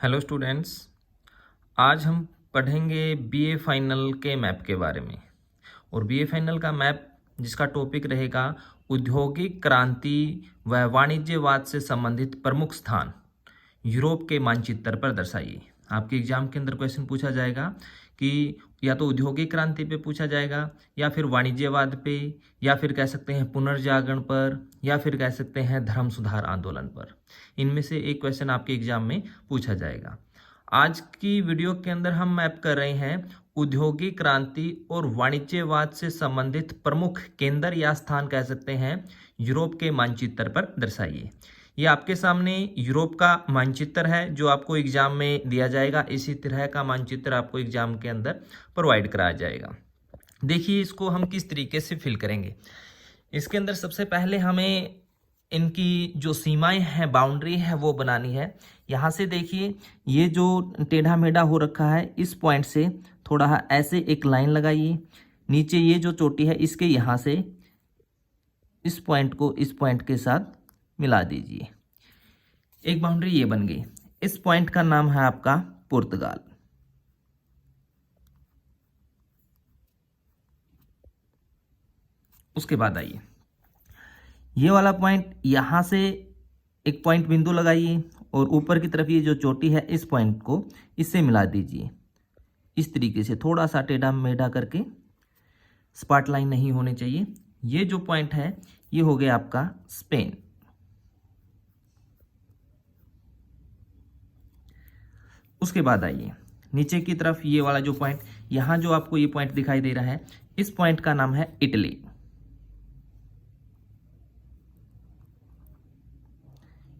Hello students. आज हम पढ़ेंगे बीए फाइनल के मैप के बारे में। और बीए फाइनल का मैप जिसका टॉपिक रहेगा औद्योगिक क्रांति व वाणिज्यवाद से संबंधित प्रमुख स्थान यूरोप के मानचित्र पर दर्शाइए। आपके एग्जाम के अंदर क्वेश्चन पूछा जाएगा कि या तो औद्योगिक क्रांति पे पूछा जाएगा, या फिर वाणिज्यवाद पे, या फिर कह सकते हैं पुनर्जागरण पर, या फिर कह सकते हैं धर्म सुधार आंदोलन पर। इनमें से एक क्वेश्चन आपके एग्जाम में पूछा जाएगा। आज की वीडियो के अंदर हम मैप कर रहे हैं औद्योगिक क्रांति और वाणिज्यवाद से संबंधित प्रमुख केंद्र या स्थान कह सकते हैं यूरोप के मानचित्र पर दर्शाइए। ये आपके सामने यूरोप का मानचित्र है जो आपको एग्जाम में दिया जाएगा। इसी तरह का मानचित्र आपको एग्जाम के अंदर प्रोवाइड कराया जाएगा। देखिए इसको हम किस तरीके से फिल करेंगे। इसके अंदर सबसे पहले हमें इनकी जो सीमाएं हैं, बाउंड्री है, वो बनानी है। यहाँ से देखिए ये जो टेढ़ा मेढ़ा हो रखा है, इस पॉइंट से थोड़ा ऐसे एक लाइन लगाइए। नीचे ये जो चोटी है इसके यहाँ से इस पॉइंट को इस पॉइंट के साथ मिला दीजिए। एक बाउंड्री ये बन गई। इस पॉइंट का नाम है आपका पुर्तगाल। उसके बाद आइए ये वाला पॉइंट, यहां से एक पॉइंट बिंदु लगाइए और ऊपर की तरफ ये जो चोटी है इस पॉइंट को इससे मिला दीजिए। इस तरीके से थोड़ा सा टेढ़ा मेढ़ा करके, स्पॉट लाइन नहीं होनी चाहिए। ये जो पॉइंट है ये हो गया आपका स्पेन। उसके बाद आइए नीचे की तरफ ये वाला जो पॉइंट, यहां जो आपको ये पॉइंट दिखाई दे रहा है, इस पॉइंट का नाम है इटली।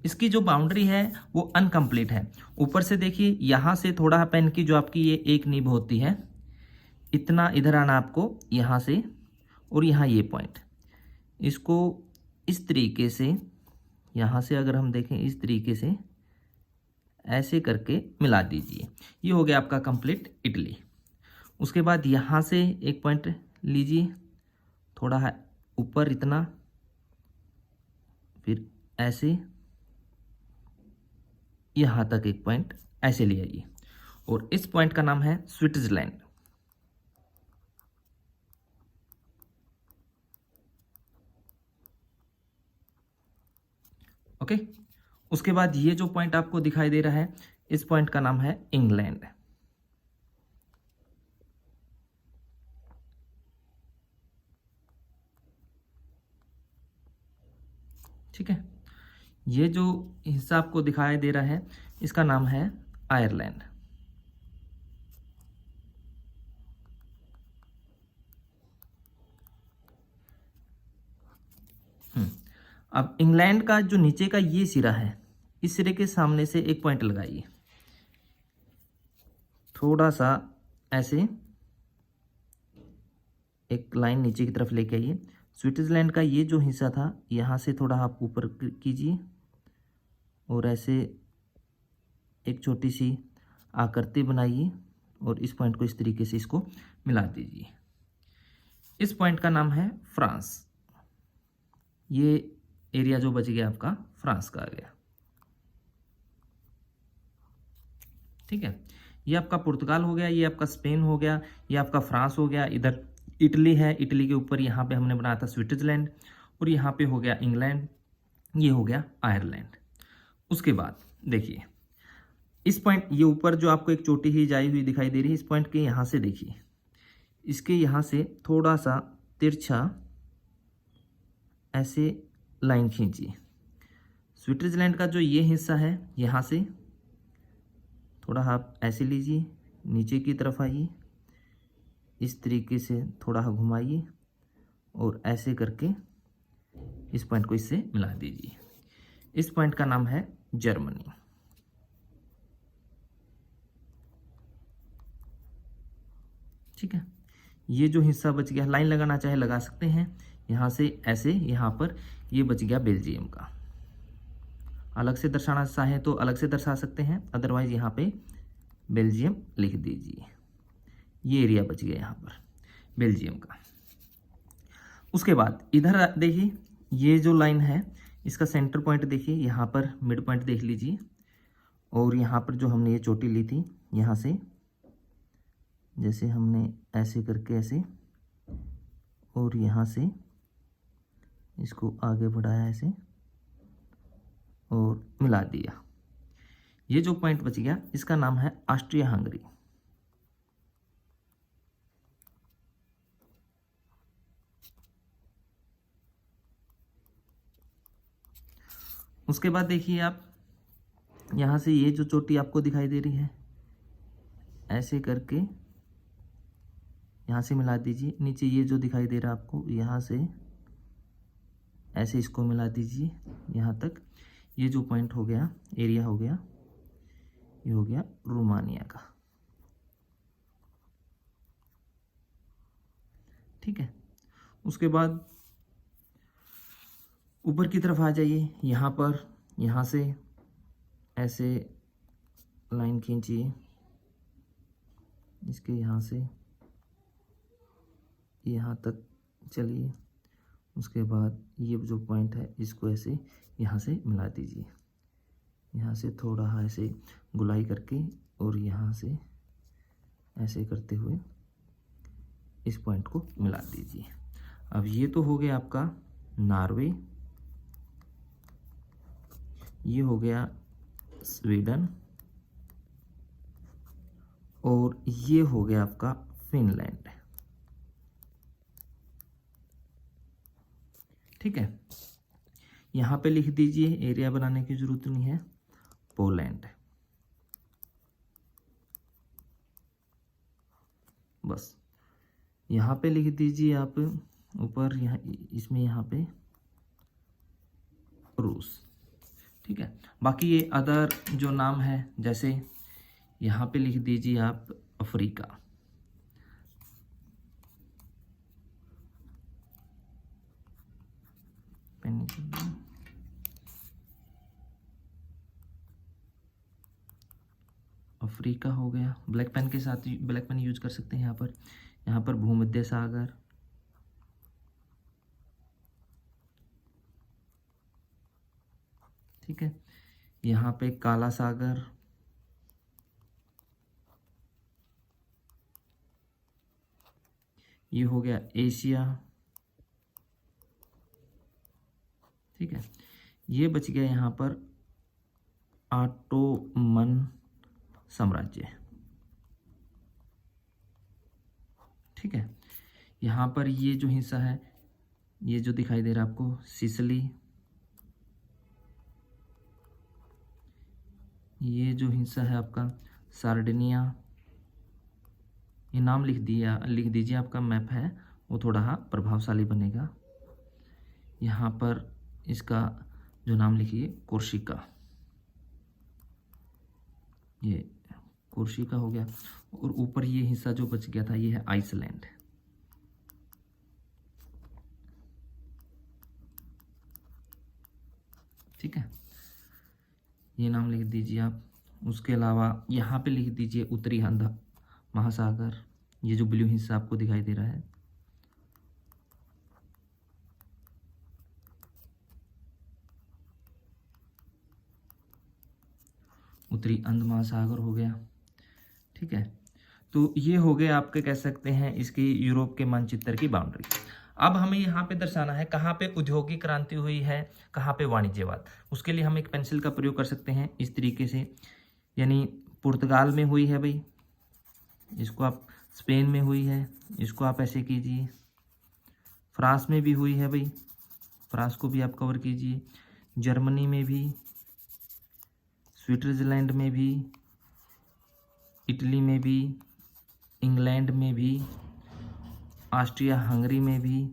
इसकी जो बाउंड्री है वो अनकंप्लीट है। ऊपर से देखिए यहां से थोड़ा पेन की जो आपकी ये एक नीब होती है, इतना इधर आना आपको यहां से, और यहाँ ये पॉइंट, इसको इस तरीके से यहां से अगर हम देखें इस तरीके से ऐसे करके मिला दीजिए। ये हो गया आपका कंप्लीट इटली। उसके बाद यहाँ से एक पॉइंट लीजिए, थोड़ा है ऊपर इतना, फिर ऐसे यहाँ तक एक पॉइंट ऐसे ले आइए, और इस पॉइंट का नाम है स्विट्जरलैंड। ओके। उसके बाद ये जो पॉइंट आपको दिखाई दे रहा है, इस पॉइंट का नाम है इंग्लैंड। ठीक है। ये जो हिस्सा आपको दिखाई दे रहा है इसका नाम है आयरलैंड। अब इंग्लैंड का जो नीचे का ये सिरा है, इस सिरे के सामने से एक पॉइंट लगाइए, थोड़ा सा ऐसे एक लाइन नीचे की तरफ लेके आइए। स्विट्जरलैंड का ये जो हिस्सा था यहाँ से थोड़ा आप ऊपर कीजिए, और ऐसे एक छोटी सी आकृति बनाइए, और इस पॉइंट को इस तरीके से इसको मिला दीजिए। इस पॉइंट का नाम है फ्रांस। ये एरिया जो बच गया आपका फ्रांस का आ गया। ठीक है। ये आपका पुर्तगाल हो गया, ये आपका स्पेन हो गया, ये आपका फ्रांस हो गया। इधर इटली है, इटली के ऊपर यहाँ पे हमने बनाया था स्विट्जरलैंड, और यहाँ पे हो गया इंग्लैंड, ये हो गया आयरलैंड। उसके बाद देखिए इस पॉइंट, ये ऊपर जो आपको एक चोटी ही जाई हुई दिखाई दे रही है, इस पॉइंट के यहाँ से देखिए, इसके यहाँ से थोड़ा सा तिरछा ऐसे लाइन खींचिए। स्विट्जरलैंड का जो ये हिस्सा है यहाँ से थोड़ा आप ऐसे लीजिए, नीचे की तरफ आइए, इस तरीके से थोड़ा घुमाइए, और ऐसे करके इस पॉइंट को इससे मिला दीजिए। इस पॉइंट का नाम है जर्मनी। ठीक है। ये जो हिस्सा बच गया, लाइन लगाना चाहे लगा सकते हैं, यहाँ से ऐसे यहाँ पर ये बच गया बेल्जियम का। अलग से दर्शाना चाहें तो अलग से दर्शा सकते हैं, अदरवाइज यहाँ पे बेल्जियम लिख दीजिए। ये एरिया बच गया यहाँ पर बेल्जियम का। उसके बाद इधर देखिए ये जो लाइन है इसका सेंटर पॉइंट देखिए, यहाँ पर मिड पॉइंट देख लीजिए, और यहाँ पर जो हमने ये चोटी ली थी, यहाँ से जैसे हमने ऐसे करके ऐसे, और यहाँ से इसको आगे बढ़ाया ऐसे और मिला दिया। ये जो पॉइंट बच गया इसका नाम है ऑस्ट्रिया हंगरी। उसके बाद देखिए आप यहाँ से ये जो चोटी आपको दिखाई दे रही है, ऐसे करके यहाँ से मिला दीजिए। नीचे ये जो दिखाई दे रहा है आपको, यहाँ से ऐसे इसको मिला दीजिए यहाँ तक। ये जो पॉइंट हो गया, एरिया हो गया, ये हो गया रोमानिया का। ठीक है। उसके बाद ऊपर की तरफ आ जाइए। यहाँ पर, यहाँ से ऐसे लाइन खींचिए, इसके यहाँ से यहाँ तक चलिए। उसके बाद ये जो पॉइंट है इसको ऐसे यहाँ से मिला दीजिए। यहाँ से थोड़ा ऐसे गुलाई करके और यहाँ से ऐसे करते हुए इस पॉइंट को मिला दीजिए। अब ये तो हो गया आपका नॉर्वे, ये हो गया स्वीडन, और ये हो गया आपका फिनलैंड। ठीक है। यहाँ पे लिख दीजिए, एरिया बनाने की जरूरत नहीं है, पोलैंड। बस यहाँ पे लिख दीजिए आप ऊपर, यहाँ इसमें यहाँ पे रूस। ठीक है। बाकी ये अदर जो नाम है, जैसे यहाँ पे लिख दीजिए आप अफ्रीका। अफ्रीका हो गया। ब्लैक पेन के साथ ब्लैक पेन यूज कर सकते हैं यहाँ पर भूमध्य सागर, ठीक है। यहाँ पे काला सागर, ये हो गया एशिया। ठीक है। ये बच गया यहाँ पर ऑटोमन साम्राज्य। ठीक है। यहाँ पर ये जो हिस्सा है, ये जो दिखाई दे रहा है आपको, सिसिली, ये जो हिस्सा है आपका सार्डिनिया। ये नाम लिख दीजिए, आपका मैप है वो थोड़ा प्रभावशाली बनेगा। यहाँ पर इसका जो नाम लिखिए कोर्सिका, ये कोर्सिका हो गया। और ऊपर ये हिस्सा जो बच गया था ये है आइसलैंड। ठीक है, ये नाम लिख दीजिए आप। उसके अलावा यहाँ पे लिख दीजिए उत्तरी हिंद महासागर, ये जो ब्लू हिस्सा आपको दिखाई दे रहा है। उत्तरी हिंद महासागर हो गया। ठीक है। तो ये हो गए आपके, कह सकते हैं, इसकी यूरोप के मानचित्र की बाउंड्री। अब हमें यहाँ पे दर्शाना है कहाँ पे औद्योगिक क्रांति हुई है, कहाँ पे वाणिज्यवाद। उसके लिए हम एक पेंसिल का प्रयोग कर सकते हैं इस तरीके से, यानी पुर्तगाल में हुई है भाई, इसको आप स्पेन में हुई है, इसको आप ऐसे कीजिए। फ्रांस में भी हुई है भाई, फ्रांस को भी आप कवर कीजिए। जर्मनी में भी, स्विट्जरलैंड में भी, इटली में भी, इंग्लैंड में भी, ऑस्ट्रिया हंगरी में भी,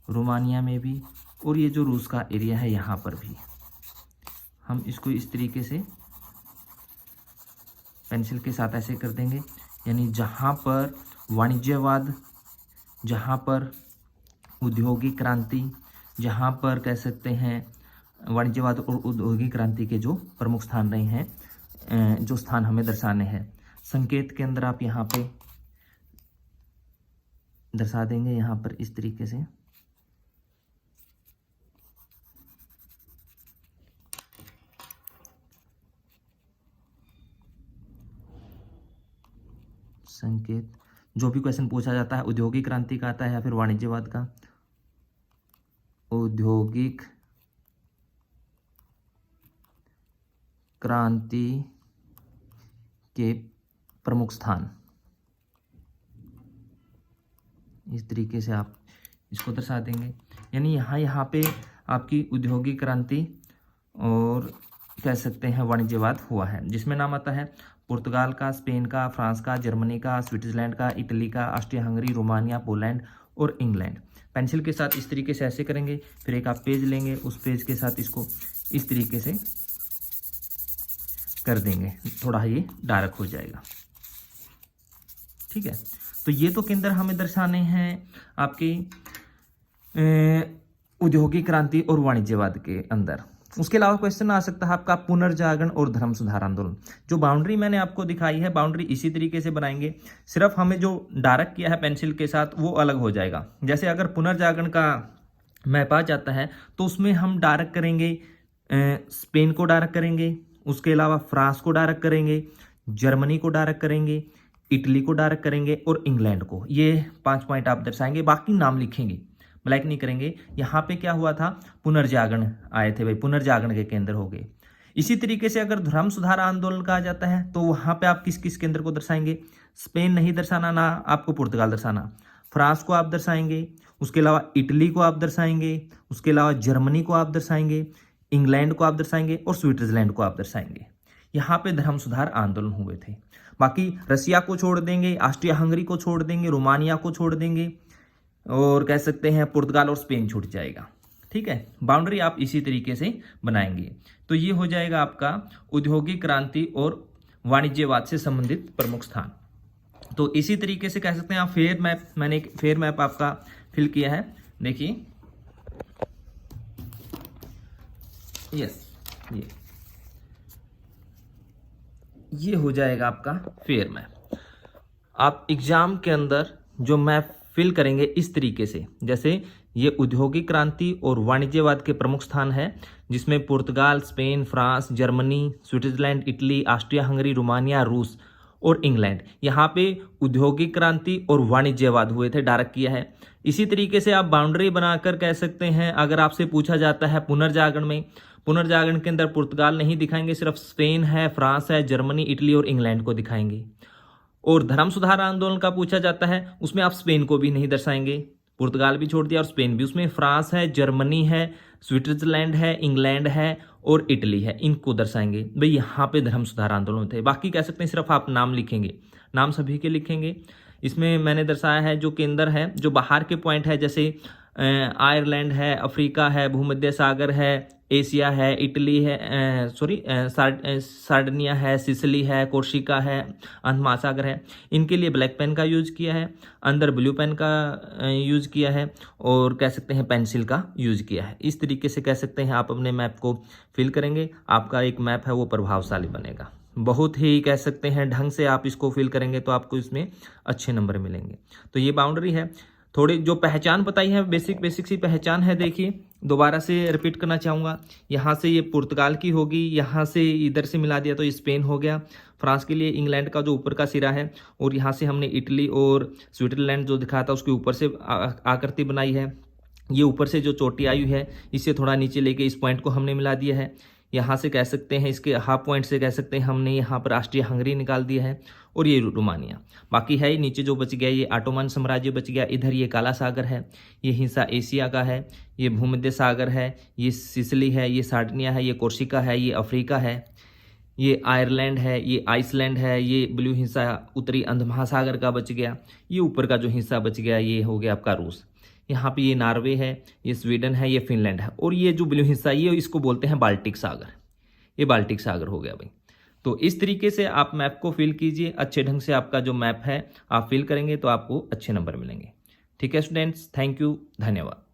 रोमानिया में भी, और ये जो रूस का एरिया है यहाँ पर भी। हम इसको इस तरीके से पेंसिल के साथ ऐसे कर देंगे, यानी जहाँ पर वाणिज्यवाद, जहाँ पर औद्योगिक क्रांति, जहाँ पर कह सकते हैं वाणिज्यवाद और औद्योगिक क्रांति के जो प्रमुख स्थान रहे हैं, जो स्थान हमें दर्शाने हैं, संकेत के अंदर आप यहाँ पे दर्शा देंगे, यहाँ पर इस तरीके से। संकेत, जो भी क्वेश्चन पूछा जाता है औद्योगिक क्रांति का आता है या फिर वाणिज्यवाद का, औद्योगिक क्रांति के प्रमुख स्थान, इस तरीके से आप इसको दर्शा देंगे। यानी यहाँ पे आपकी औद्योगिक क्रांति और कह सकते हैं वाणिज्यवाद हुआ है, जिसमें नाम आता है पुर्तगाल का, स्पेन का, फ्रांस का, जर्मनी का, स्विट्जरलैंड का, इटली का, ऑस्ट्रिया हंगरी, रोमानिया, पोलैंड और इंग्लैंड। पेंसिल के साथ इस तरीके से ऐसे करेंगे, फिर एक आप पेज लेंगे, उस पेज के साथ इसको इस तरीके से कर देंगे, थोड़ा ये डार्क हो जाएगा। ठीक है, तो ये तो केंद्र हमें दर्शाने हैं आपकी औद्योगिक क्रांति और वाणिज्यवाद के अंदर। उसके अलावा क्वेश्चन आ सकता है आपका पुनर्जागरण और धर्म सुधार आंदोलन। जो बाउंड्री मैंने आपको दिखाई है, बाउंड्री इसी तरीके से बनाएंगे, सिर्फ हमें जो डार्क किया है पेंसिल के साथ वो अलग हो जाएगा। जैसे अगर पुनर्जागरण का मैप आ जाता है तो उसमें हम डार्क करेंगे, स्पेन को डार्क करेंगे, उसके अलावा फ्रांस को डार्क करेंगे, जर्मनी को डार्क करेंगे, इटली को डार्क करेंगे और इंग्लैंड को। ये 5 पॉइंट आप दर्शाएंगे, बाकी नाम लिखेंगे, ब्लैक नहीं करेंगे। यहाँ पे क्या हुआ था, पुनर्जागरण आए थे भाई, पुनर्जागरण के केंद्र हो गए। इसी तरीके से अगर धर्म सुधार आंदोलन का आ जाता है तो वहाँ पे आप किस किस केंद्र को दर्शाएंगे, स्पेन नहीं दर्शाना, ना आपको पुर्तगाल दर्शाना, फ्रांस को आप दर्शाएंगे, उसके अलावा इटली को आप दर्शाएंगे, उसके अलावा जर्मनी को आप दर्शाएंगे, इंग्लैंड को आप दर्शाएंगे और स्विट्जरलैंड को आप दर्शाएंगे। यहाँ पे धर्म सुधार आंदोलन हुए थे। बाकी रसिया को छोड़ देंगे, ऑस्ट्रिया हंगरी को छोड़ देंगे, रोमानिया को छोड़ देंगे और कह सकते हैं पुर्तगाल और स्पेन छूट जाएगा। ठीक है, बाउंड्री आप इसी तरीके से बनाएंगे। तो ये हो जाएगा आपका औद्योगिक क्रांति और वाणिज्यवाद से संबंधित प्रमुख स्थान। तो इसी तरीके से कह सकते हैं आप फेयर मैप, मैंने एक फेयर मैप आपका फिल किया है, देखिए यस, ये हो जाएगा आपका फेयर मैप। आप एग्जाम के अंदर जो मैप फिल करेंगे इस तरीके से, जैसे ये औद्योगिक क्रांति और वाणिज्यवाद के प्रमुख स्थान है, जिसमें पुर्तगाल, Spain, France, Germany, Switzerland, Italy, Austria Hungary, Romania, रूस और इंग्लैंड। यहाँ पे औद्योगिक क्रांति और वाणिज्यवाद हुए थे, डार्क किया है। इसी तरीके से आप बाउंड्री बनाकर कह सकते हैं, अगर आपसे पूछा जाता है पुनर्जागरण में, पुनर्जागरण के अंदर पुर्तगाल नहीं दिखाएंगे, सिर्फ स्पेन है, फ्रांस है, जर्मनी, इटली और इंग्लैंड को दिखाएंगे। और धर्म सुधार आंदोलन का पूछा जाता है, उसमें आप स्पेन को भी नहीं दर्शाएंगे, पुर्तगाल भी छोड़ दिया और स्पेन भी, उसमें फ्रांस है, जर्मनी है, स्विट्जरलैंड है, इंग्लैंड है और इटली है, इनको दर्शाएंगे। भाई यहाँ पे धर्म सुधार आंदोलन थे। बाकी कह सकते हैं सिर्फ आप नाम लिखेंगे, नाम सभी के लिखेंगे। इसमें मैंने दर्शाया है जो केंद्र है, जो बाहर के पॉइंट है, जैसे आयरलैंड है, अफ्रीका है, भूमध्य सागर है, एशिया है, इटली है, सार्डिनिया है, सिसिली है, कोर्सिका है, अंत महासागर है। इनके लिए ब्लैक पेन का यूज किया है, अंदर ब्लू पेन का यूज किया है और कह सकते हैं पेंसिल का यूज किया है। इस तरीके से कह सकते हैं आप अपने मैप को फिल करेंगे, आपका एक मैप है वो प्रभावशाली बनेगा। बहुत ही कह सकते हैं ढंग से आप इसको फिल करेंगे तो आपको इसमें अच्छे नंबर मिलेंगे। तो ये बाउंड्री है। थोड़ी जो पहचान बताई है, बेसिक सी पहचान है। देखिए दोबारा से रिपीट करना चाहूँगा, यहाँ से ये पुर्तगाल की होगी, यहाँ से इधर से मिला दिया तो ये स्पेन हो गया, फ्रांस के लिए इंग्लैंड का जो ऊपर का सिरा है, और यहाँ से हमने इटली और स्विट्जरलैंड जो दिखाया था उसके ऊपर से आकृति बनाई है। ये ऊपर से जो चोटी आई है इससे थोड़ा नीचे लेके इस पॉइंट को हमने मिला दिया है। यहाँ से कह सकते हैं इसके हाफ पॉइंट से कह सकते हैं हमने यहाँ पर ऑस्ट्रिया हंगरी निकाल दिया है और ये रोमानिया। बाकी है नीचे जो बच गया ये ऑटोमन साम्राज्य बच गया। इधर ये काला सागर है, ये हिस्सा एशिया का है, ये भूमध्य सागर है, ये सिसिली है, ये सार्डिनिया है, ये कोर्सिका है, ये अफ्रीका है, ये आयरलैंड है, ये आइसलैंड है, ये ब्लू हिस्सा उत्तरी अंध महासागर का बच गया। ये ऊपर का जो हिस्सा बच गया ये हो गया आपका रूस। यहाँ पे ये नॉर्वे है, ये स्वीडन है, ये फिनलैंड है, और ये जो ब्लू हिस्सा ये इसको बोलते हैं बाल्टिक सागर। ये बाल्टिक सागर हो गया भाई। तो इस तरीके से आप मैप को फिल कीजिए, अच्छे ढंग से आपका जो मैप है आप फिल करेंगे तो आपको अच्छे नंबर मिलेंगे। ठीक है स्टूडेंट्स, थैंक यू, धन्यवाद।